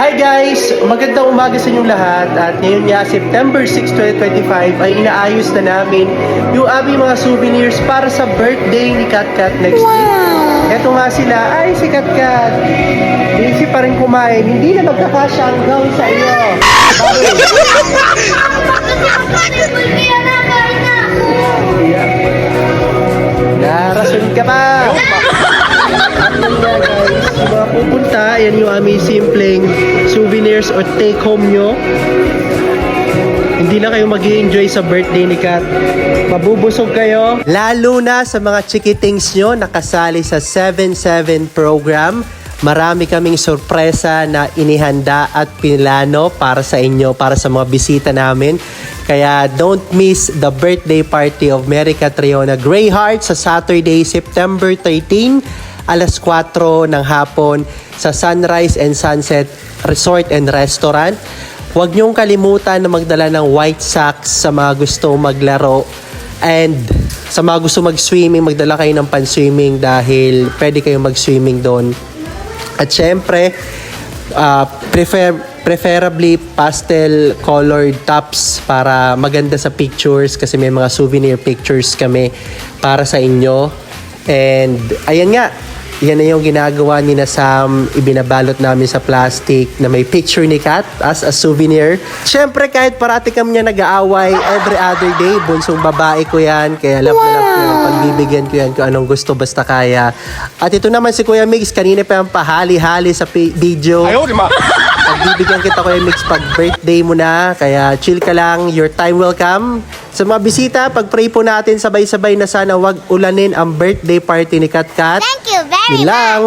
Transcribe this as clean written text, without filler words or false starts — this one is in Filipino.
Hi guys! Magandang umaga sa inyong lahat at ngayon nga September 6, 2025 ay inaayos na namin yung aming mga souvenirs para sa birthday ni Katkat next week. Eto nga sila, ay si Katkat! Busy pa rin kumain, hindi na magkakasya ang gown sa iyo. Narason ka pa! At yun nga guys, yung mga pupunta, yan yung aming simpleng souvenirs or take home nyo. Hindi na kayo mag-i-enjoy sa birthday ni Kat. Mabubusog kayo. Lalo na sa mga chikitings nyo nakasali sa 7-7 program. Marami kaming sorpresa na inihanda at pinlano para sa inyo, para sa mga bisita namin. Kaya don't miss the birthday party of Mary Catriona Greyheart sa Saturday, September 13, alas 4 ng hapon sa Sunrise and Sunset Resort and Restaurant. Huwag niyong kalimutan na magdala ng white socks sa mga gusto maglaro. And sa mga gusto mag-swimming, magdala kayo ng pan-swimming dahil pwede kayong mag-swimming doon. At syempre, preferably pastel colored tops para maganda sa pictures kasi may mga souvenir pictures kami para sa inyo. And ayan nga, yan na yung ginagawa ni na Sam, ibinabalot namin sa plastic na may picture ni Kat as a souvenir. Siyempre kahit parati kami niya nag-aaway every other day, bunsong babae ko yan, kaya love na love ko yan, pagbibigyan ko yan kung anong gusto basta kaya. At ito naman si Kuya Mix, kanina pa yung pahali-hali sa video. Ayaw, di ma! Pagbibigyan kita Kuya Mix pag birthday mo na, kaya chill ka lang, your time will come. Sa mga bisita, pag-pray po natin sabay-sabay na sana wag ulanin ang birthday party ni Katkat. Thank you very Yun lang.